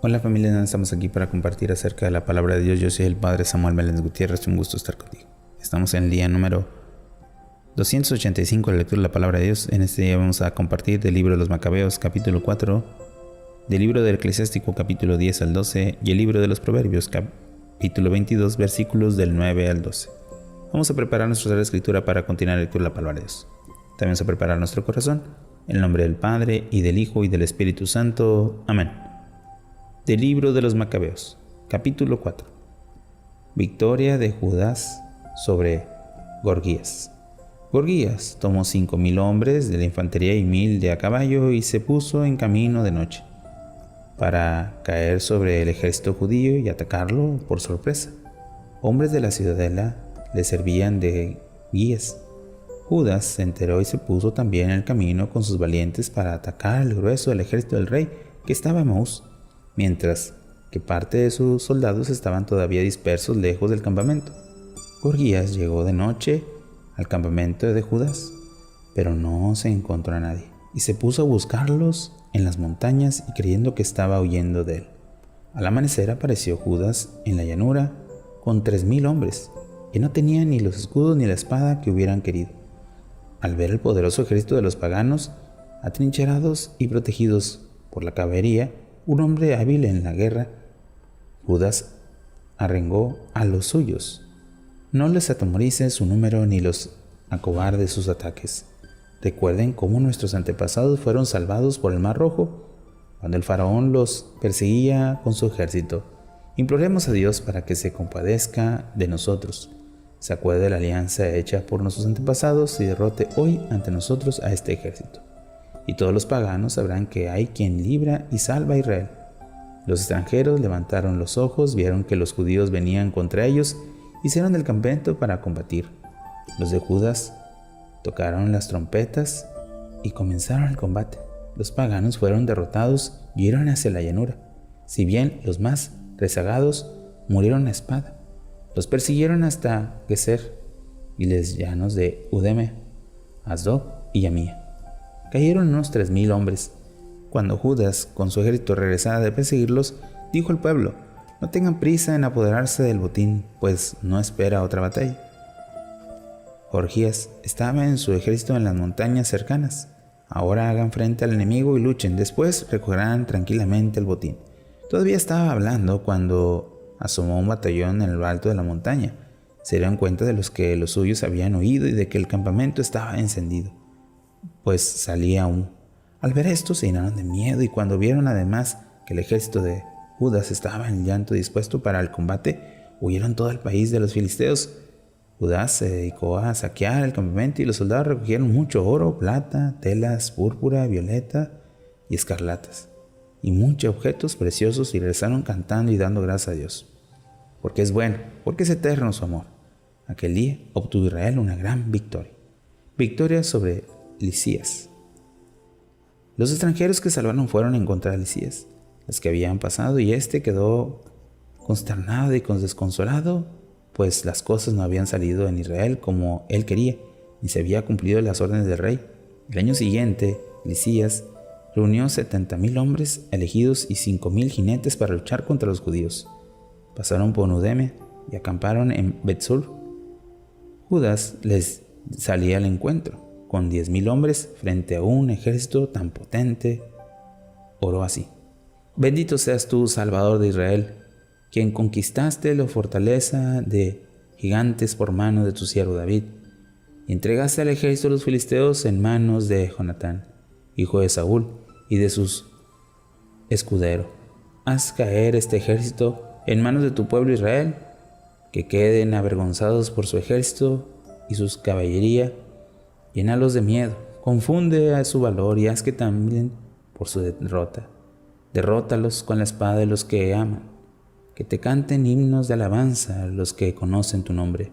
Hola familia, estamos aquí para compartir acerca de la palabra de Dios. Yo soy el Padre Samuel Meléndez Gutiérrez, un gusto estar contigo. Estamos en el día número 285 de la lectura de la palabra de Dios. En este día vamos a compartir del libro de los Macabeos, capítulo 4, del libro del Eclesiástico, capítulo 10 al 12, y el libro de los Proverbios, capítulo 22, versículos del 9 al 12. Vamos a preparar nuestra escritura para continuar la lectura de la palabra de Dios. También vamos a preparar nuestro corazón, en el nombre del Padre, y del Hijo, y del Espíritu Santo. Amén. Del libro de los Macabeos, capítulo 4. Victoria de Judas sobre Gorgias. Gorgias tomó 5,000 hombres de la infantería y 1,000 de a caballo y se puso en camino de noche para caer sobre el ejército judío y atacarlo por sorpresa. Hombres de la ciudadela le servían de guías. Judas se enteró y se puso también en el camino con sus valientes para atacar el grueso del ejército del rey que estaba en Maús, mientras que parte de sus soldados estaban todavía dispersos lejos del campamento. Gorgias llegó de noche al campamento de Judas, pero no se encontró a nadie, y se puso a buscarlos en las montañas y creyendo que estaba huyendo de él. Al amanecer apareció Judas en la llanura con 3,000 hombres, que no tenían ni los escudos ni la espada que hubieran querido. Al ver el poderoso ejército de los paganos, atrincherados y protegidos por la caballería, un hombre hábil en la guerra, Judas arengó a los suyos: no les atemorice su número ni los acobarde sus ataques. Recuerden cómo nuestros antepasados fueron salvados por el Mar Rojo, cuando el faraón los perseguía con su ejército. Imploremos a Dios para que se compadezca de nosotros, se acuerde de la alianza hecha por nuestros antepasados y derrote hoy ante nosotros a este ejército. Y todos los paganos sabrán que hay quien libra y salva a Israel. Los extranjeros levantaron los ojos, vieron que los judíos venían contra ellos, hicieron el campamento para combatir. Los de Judas tocaron las trompetas y comenzaron el combate. Los paganos fueron derrotados y huyeron hacia la llanura, si bien los más rezagados murieron a espada. Los persiguieron hasta Geser y los llanos de Udeme, Asdod y Yamía. Cayeron unos 3,000 hombres. Cuando Judas, con su ejército, regresara de perseguirlos, dijo al pueblo: no tengan prisa en apoderarse del botín, pues no espera otra batalla. Gorgias estaba en su ejército en las montañas cercanas. Ahora hagan frente al enemigo y luchen, después recogerán tranquilamente el botín. Todavía estaba hablando cuando asomó un batallón en lo alto de la montaña. Se dieron cuenta de los que los suyos habían huido y de que el campamento estaba encendido, pues salía humo. Al ver esto se llenaron de miedo, y cuando vieron además que el ejército de Judas estaba en llanto dispuesto para el combate, huyeron todo el país de los filisteos. Judas se dedicó a saquear el campamento y los soldados recogieron mucho oro, plata, telas, púrpura, violeta y escarlatas, y muchos objetos preciosos, y regresaron cantando y dando gracias a Dios, porque es bueno, porque es eterno su amor. Aquel día obtuvo Israel una gran victoria. Victoria sobre Lisías. Los extranjeros que salvaron fueron en contra de Lisías, los que habían pasado, y éste quedó consternado y desconsolado, pues las cosas no habían salido en Israel como él quería, ni se había cumplido las órdenes del rey. El año siguiente, Lisías reunió 70,000 hombres elegidos y 5,000 jinetes para luchar contra los judíos. Pasaron por Udeme y acamparon en Betzur. Judas les salía al encuentro con 10,000 hombres frente a un ejército tan potente. Oró así: bendito seas tú, Salvador de Israel, quien conquistaste la fortaleza de gigantes por mano de tu siervo David, y entregaste al ejército de los filisteos en manos de Jonatán, hijo de Saúl, y de sus escuderos. Haz caer este ejército en manos de tu pueblo Israel, que queden avergonzados por su ejército y sus caballería. Llénalos de miedo, confunde a su valor y haz que también por su derrota. Derrótalos con la espada de los que aman, que te canten himnos de alabanza los que conocen tu nombre.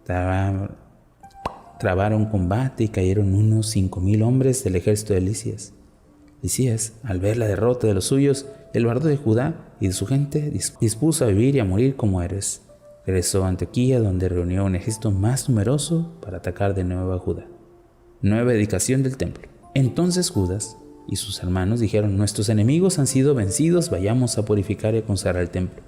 Trabaron combate y cayeron unos 5,000 hombres del ejército de Lisías. Lisías, al ver la derrota de los suyos, el bardo de Judá y de su gente, dispuso a vivir y a morir como héroes. Regresó a Antioquía, donde reunió un ejército más numeroso para atacar de nuevo a Judá. Nueva dedicación del templo. Entonces Judas y sus hermanos dijeron: nuestros enemigos han sido vencidos, vayamos a purificar y a consagrar el templo.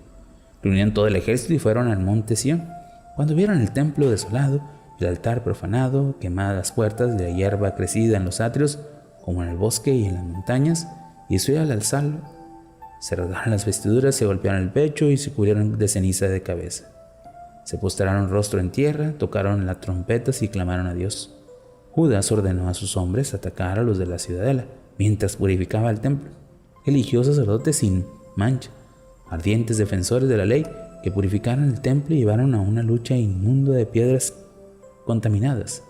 Reunieron todo el ejército y fueron al monte Sión. Cuando vieron el templo desolado, el altar profanado, quemadas las puertas, de la hierba crecida en los atrios, como en el bosque y en las montañas, y Israel al alzarlo, se rasgaron las vestiduras, se golpearon el pecho y se cubrieron de ceniza de cabeza. Se postraron rostro en tierra, tocaron las trompetas y clamaron a Dios. Judas ordenó a sus hombres atacar a los de la ciudadela, mientras purificaba el templo. Eligió sacerdotes sin mancha, ardientes defensores de la ley, que purificaron el templo y llevaron a una lucha inmunda de piedras contaminadas.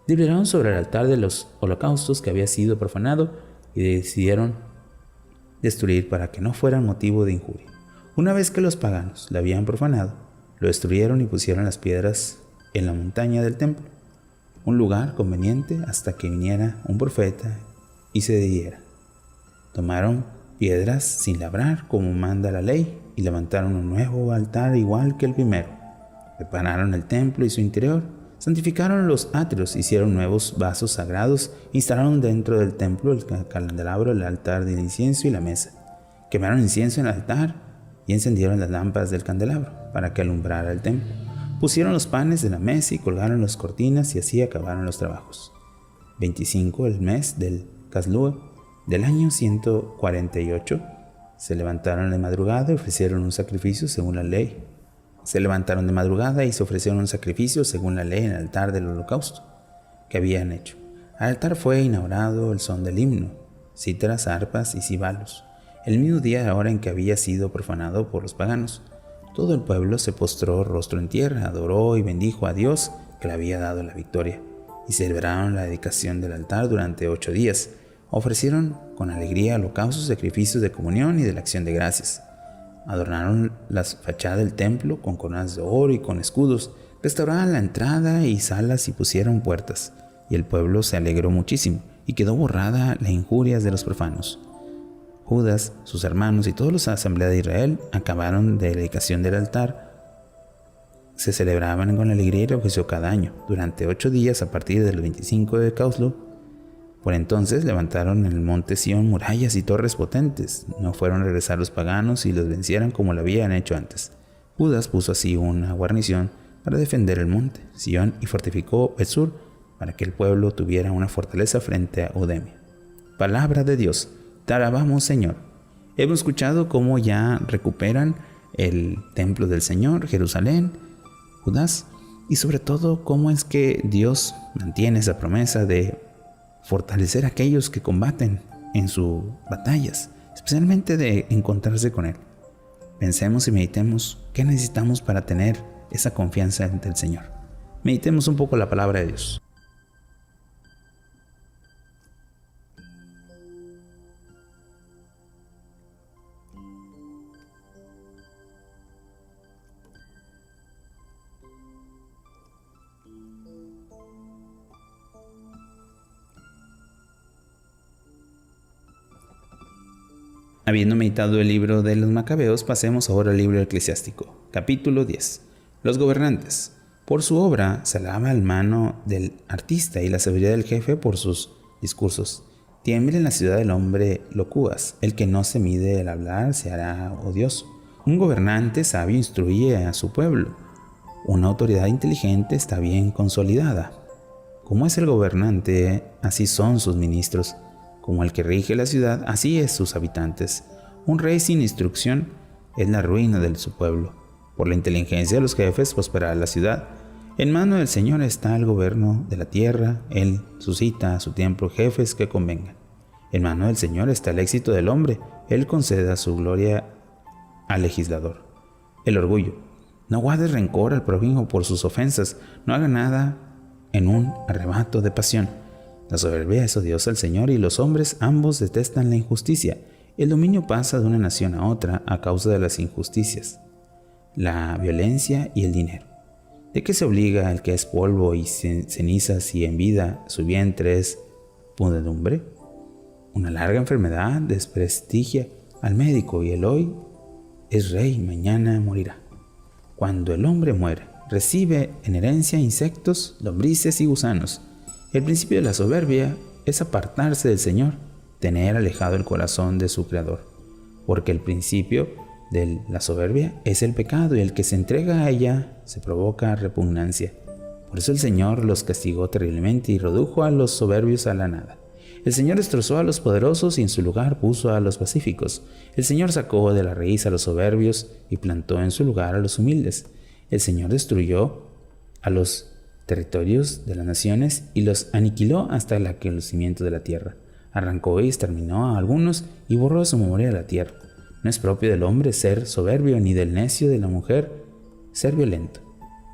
Deliberaron sobre el altar de los holocaustos que había sido profanado y decidieron destruir para que no fuera motivo de injuria. Una vez que los paganos la habían profanado, lo destruyeron y pusieron las piedras en la montaña del templo, un lugar conveniente hasta que viniera un profeta y se diera. Tomaron piedras sin labrar como manda la ley y levantaron un nuevo altar igual que el primero. Repararon el templo y su interior, santificaron los atrios, hicieron nuevos vasos sagrados, instalaron dentro del templo el candelabro, el altar de incienso y la mesa. Quemaron incienso en el altar y encendieron las lámparas del candelabro para que alumbrara el templo. Pusieron los panes de la mesa y colgaron las cortinas y así acabaron los trabajos. 25 el mes del Caslúa del año 148, se levantaron de madrugada y ofrecieron un sacrificio según la ley. Se levantaron de madrugada y se ofrecieron un sacrificio según la ley en el altar del holocausto que habían hecho. Al altar fue inaugurado el son del himno, cítaras, arpas y címbalos, el mismo día y hora en que había sido profanado por los paganos. Todo el pueblo se postró rostro en tierra, adoró y bendijo a Dios que le había dado la victoria, y celebraron la dedicación del altar durante 8 días. Ofrecieron con alegría holocaustos, sacrificios de comunión y de la acción de gracias. Adornaron la fachada del templo con coronas de oro y con escudos, restauraron la entrada y salas y pusieron puertas, y el pueblo se alegró muchísimo, y quedó borrada las injurias de los profanos. Judas, sus hermanos y todos los de la asamblea de Israel acabaron de la dedicación del altar. Se celebraban con alegría y regocijo cada año, durante 8 días a partir del 25 de Caslú. Por entonces levantaron en el monte Sión murallas y torres potentes. No fueron a regresar los paganos y los vencieran como lo habían hecho antes. Judas puso así una guarnición para defender el monte Sión y fortificó Bet-sur para que el pueblo tuviera una fortaleza frente a Udemia. Palabra de Dios. Te alabamos, Señor. Hemos escuchado cómo ya recuperan el templo del Señor, Jerusalén, Judas, y sobre todo cómo es que Dios mantiene esa promesa de fortalecer a aquellos que combaten en sus batallas, especialmente de encontrarse con Él. Pensemos y meditemos qué necesitamos para tener esa confianza ante el Señor. Meditemos un poco la palabra de Dios. Habiendo meditado el libro de los Macabeos, pasemos ahora al libro eclesiástico. Capítulo 10. Los gobernantes. Por su obra se alaba la mano del artista y la sabiduría del jefe por sus discursos. Tiemble en la ciudad del hombre locuaz. El que no se mide el hablar se hará odioso. Un gobernante sabio instruye a su pueblo. Una autoridad inteligente está bien consolidada. Como es el gobernante, así son sus ministros. Como el que rige la ciudad, así es sus habitantes. Un rey sin instrucción es la ruina de su pueblo. Por la inteligencia de los jefes prosperará la ciudad. En mano del Señor está el gobierno de la tierra. Él suscita a su tiempo jefes que convengan. En mano del Señor está el éxito del hombre. Él concede su gloria al legislador. El orgullo. No guardes rencor al prójimo por sus ofensas. No haga nada en un arrebato de pasión. La soberbia es odiosa al Señor y los hombres ambos detestan la injusticia. El dominio pasa de una nación a otra a causa de las injusticias, la violencia y el dinero. ¿De qué se obliga el que es polvo y cenizas y en vida su vientre es podredumbre? Una larga enfermedad desprestigia al médico y el hoy es rey, mañana morirá. Cuando el hombre muere, recibe en herencia insectos, lombrices y gusanos. El principio de la soberbia es apartarse del Señor. tener alejado el corazón de su Creador, porque el principio de la soberbia es el pecado y el que se entrega a ella se provoca repugnancia. Por eso el Señor los castigó terriblemente y redujo a los soberbios a la nada. El Señor destrozó a los poderosos y en su lugar puso a los pacíficos. El Señor sacó de la raíz a los soberbios y plantó en su lugar a los humildes. El Señor destruyó a los territorios de las naciones y los aniquiló hasta el conocimiento de la tierra. Arrancó y exterminó a algunos y borró de su memoria de la tierra. No es propio del hombre ser soberbio, ni del necio de la mujer ser violento,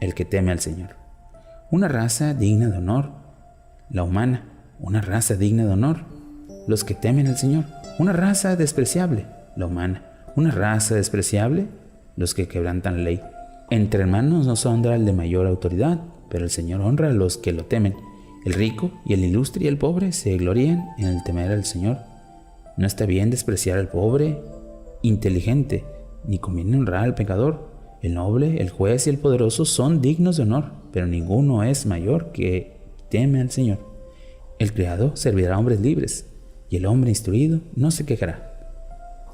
el que teme al Señor. Una raza digna de honor, la humana. Una raza digna de honor, los que temen al Señor. Una raza despreciable, la humana. Una raza despreciable, los que quebrantan la ley. Entre hermanos no se honra el de mayor autoridad, pero el Señor honra a los que lo temen. El rico y el ilustre y el pobre se glorían en el temer al Señor. No está bien despreciar al pobre inteligente, ni conviene honrar al pecador. El noble, el juez y el poderoso son dignos de honor, pero ninguno es mayor que teme al Señor. El criado servirá a hombres libres, y el hombre instruido no se quejará.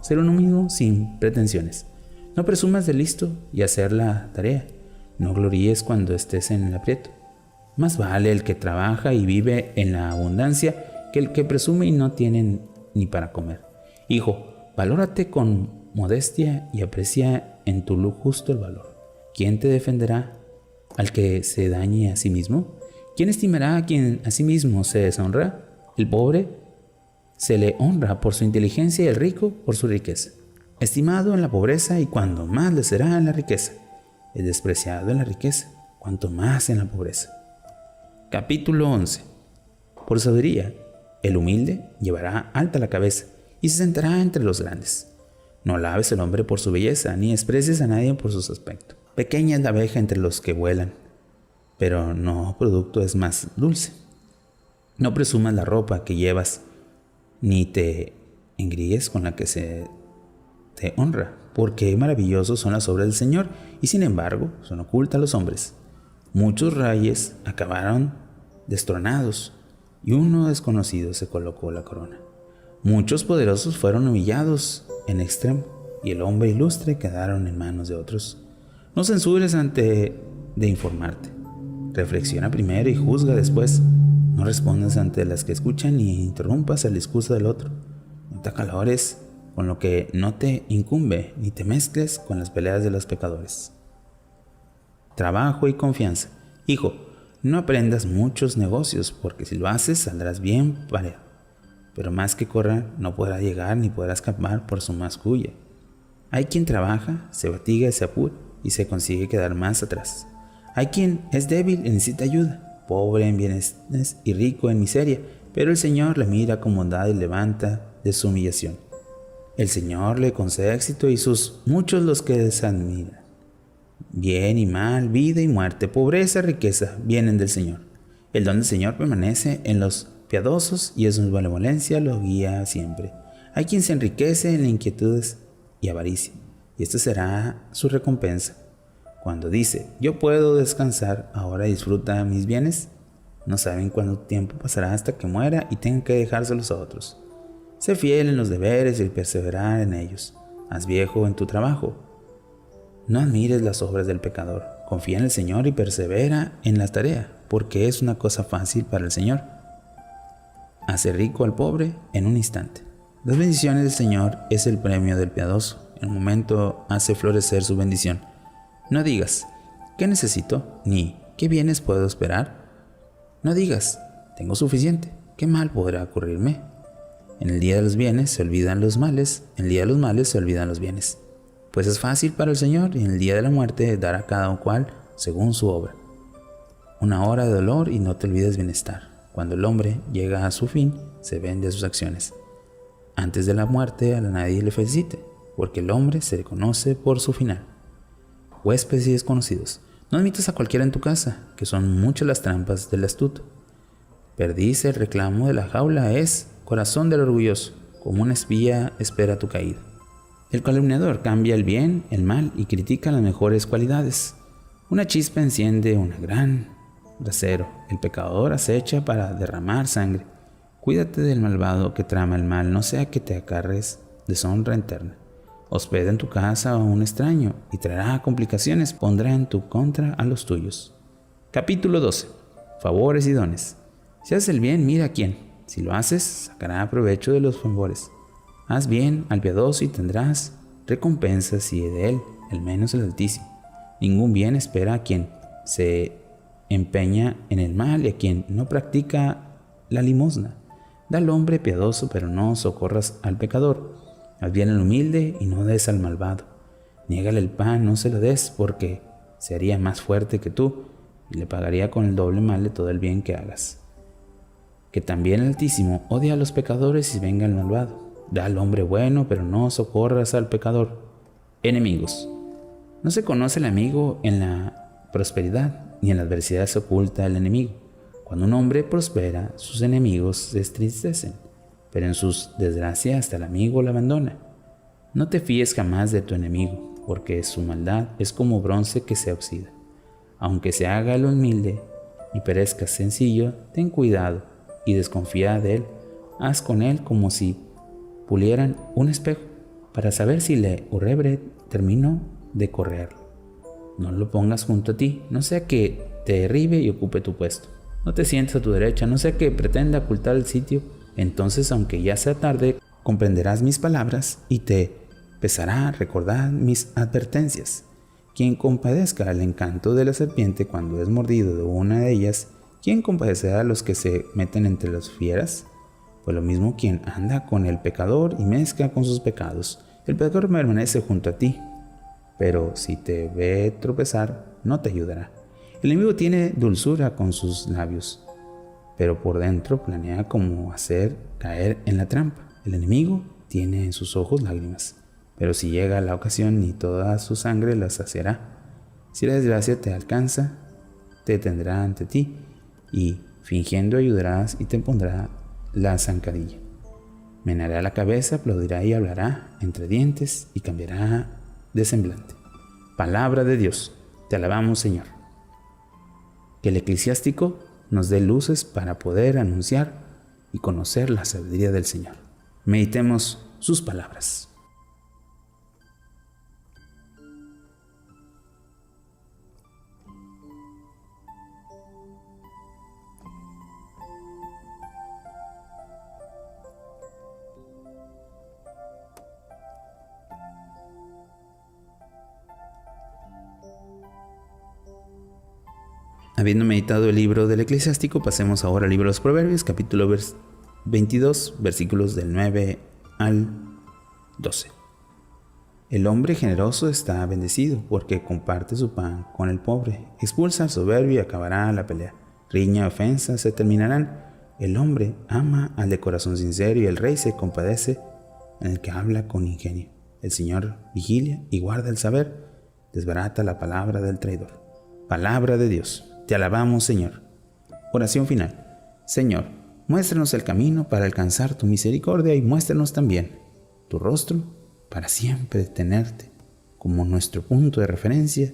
Ser uno mismo sin pretensiones. No presumas de listo y hacer la tarea. No gloríes cuando estés en el aprieto. Más vale el que trabaja y vive en la abundancia que el que presume y no tiene ni para comer. Hijo, valórate con modestia y aprecia en tu luz justo el valor. ¿Quién te defenderá al que se dañe a sí mismo? ¿Quién estimará a quien a sí mismo se deshonra? El pobre se le honra por su inteligencia y el rico por su riqueza. Estimado en la pobreza y cuando más le será en la riqueza. Es despreciado en la riqueza, cuanto más en la pobreza. Capítulo 11. Por sabiduría, el humilde llevará alta la cabeza y se sentará entre los grandes. No alabes al hombre por su belleza, ni desprecies a nadie por su aspecto. Pequeña es la abeja entre los que vuelan, pero no producto es más dulce. No presumas la ropa que llevas, ni te engríes con la que se te honra, porque maravillosos son las obras del Señor, y sin embargo son ocultas a los hombres. Muchos reyes acabaron destronados, y uno desconocido se colocó la corona. Muchos poderosos fueron humillados en extremo, y el hombre ilustre quedaron en manos de otros. No censures antes de informarte. Reflexiona primero y juzga después. No respondas ante las que escuchan ni interrumpas el discurso del otro. No te acalores con lo que no te incumbe, ni te mezcles con las peleas de los pecadores. Trabajo y confianza. Hijo, no aprendas muchos negocios, porque si lo haces saldrás bien parejo. Pero más que correr, no podrá llegar ni podrá escapar por su masculla. Hay quien trabaja, se fatiga y se apura, y se consigue quedar más atrás. Hay quien es débil y necesita ayuda, pobre en bienes y rico en miseria, pero el Señor le mira con bondad y levanta de su humillación. El Señor le concede éxito y sus muchos los que desadmiran. Bien y mal, vida y muerte, pobreza y riqueza vienen del Señor. El don del Señor permanece en los piadosos y en su benevolencia los guía siempre. Hay quien se enriquece en inquietudes y avaricia, y esta será su recompensa. Cuando dice, yo puedo descansar, ahora disfruta mis bienes, no saben cuánto tiempo pasará hasta que muera y tenga que dejárselos a otros. Sé fiel en los deberes y perseverar en ellos. Haz viejo en tu trabajo. No admires las obras del pecador. Confía en el Señor y persevera en la tarea, porque es una cosa fácil para el Señor. Hace rico al pobre en un instante. Las bendiciones del Señor es el premio del piadoso. En un momento hace florecer su bendición. No digas, ¿qué necesito? Ni, ¿qué bienes puedo esperar? No digas, tengo suficiente. ¿Qué mal podrá ocurrirme? En el día de los bienes se olvidan los males, en el día de los males se olvidan los bienes. Pues es fácil para el Señor, y en el día de la muerte dará a cada cual según su obra. Una hora de dolor y no te olvides bienestar. Cuando el hombre llega a su fin, se vende sus acciones. Antes de la muerte a nadie le felicite, porque el hombre se le conoce por su final. Huéspedes y desconocidos, no admitas a cualquiera en tu casa, que son muchas las trampas del astuto. Perdiz el reclamo de la jaula es corazón del orgulloso, como una espía espera tu caída. El calumniador cambia el bien, el mal y critica las mejores cualidades. Una chispa enciende un gran brasero. El pecador acecha para derramar sangre. Cuídate del malvado que trama el mal, no sea que te acarres deshonra eterna. Hospeda en tu casa a un extraño y traerá complicaciones, pondrá en tu contra a los tuyos. Capítulo 12. Favores y dones. Si haces el bien, mira a quién. Si lo haces, sacará provecho de los favores. Haz bien al piadoso y tendrás recompensas, y de él, al menos el Altísimo. Ningún bien espera a quien se empeña en el mal y a quien no practica la limosna. Da al hombre piadoso, pero no socorras al pecador. Haz bien al humilde y no des al malvado. Niégale el pan, no se lo des, porque se haría más fuerte que tú y le pagaría con el doble mal de todo el bien que hagas. Que también el Altísimo odia a los pecadores y venga al malvado. Da al hombre bueno, pero no socorras al pecador. Enemigos. No se conoce el amigo en la prosperidad, ni en la adversidad se oculta el enemigo. Cuando un hombre prospera, sus enemigos se entristecen, pero en sus desgracias hasta el amigo lo abandona. No te fíes jamás de tu enemigo, porque su maldad es como bronce que se oxida. Aunque se haga el humilde y perezca sencillo, ten cuidado y desconfía de él. Haz con él como si pulieran un espejo, para saber si le urrebre terminó de correrlo. No lo pongas junto a ti, no sea que te derribe y ocupe tu puesto. No te sientes a tu derecha, no sea que pretenda ocultar el sitio. Entonces, aunque ya sea tarde, comprenderás mis palabras y te pesará recordar mis advertencias. Quien compadezca el encanto de la serpiente cuando es mordido de una de ellas, ¿quién compadecerá a los que se meten entre las fieras? Pues lo mismo quien anda con el pecador y mezcla con sus pecados. El pecador permanece junto a ti, pero si te ve tropezar, no te ayudará. El enemigo tiene dulzura con sus labios, pero por dentro planea cómo hacer caer en la trampa. El enemigo tiene en sus ojos lágrimas, pero si llega la ocasión, ni toda su sangre la saciará. Si la desgracia te alcanza, te tendrá ante ti, y fingiendo ayudarás y te pondrá la zancadilla. Meneará la cabeza, aplaudirá y hablará entre dientes y cambiará de semblante. Palabra de Dios. Te alabamos, Señor. Que el eclesiástico nos dé luces para poder anunciar y conocer la sabiduría del Señor. Meditemos sus palabras. Habiendo meditado el libro del Eclesiástico, pasemos ahora al libro de los Proverbios, capítulo 22, versículos del 9 al 12. El hombre generoso está bendecido, porque comparte su pan con el pobre. Expulsa al soberbio y acabará la pelea. Riña y ofensa se terminarán. El hombre ama al de corazón sincero, y el rey se compadece en el que habla con ingenio. El Señor vigilia y guarda el saber, desbarata la palabra del traidor. Palabra de Dios. Te alabamos, Señor. Oración final. Señor, muéstranos el camino para alcanzar tu misericordia y muéstranos también tu rostro para siempre tenerte como nuestro punto de referencia,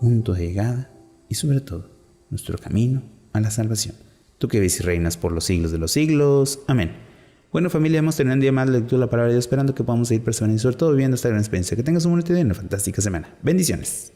punto de llegada y sobre todo nuestro camino a la salvación. Tú que vives y reinas por los siglos de los siglos. Amén. Bueno, familia, hemos tenido un día más de lectura de la palabra de Dios, esperando que podamos seguir perseverando y sobre todo viviendo esta gran experiencia. Que tengas un bonito día y una fantástica semana. Bendiciones.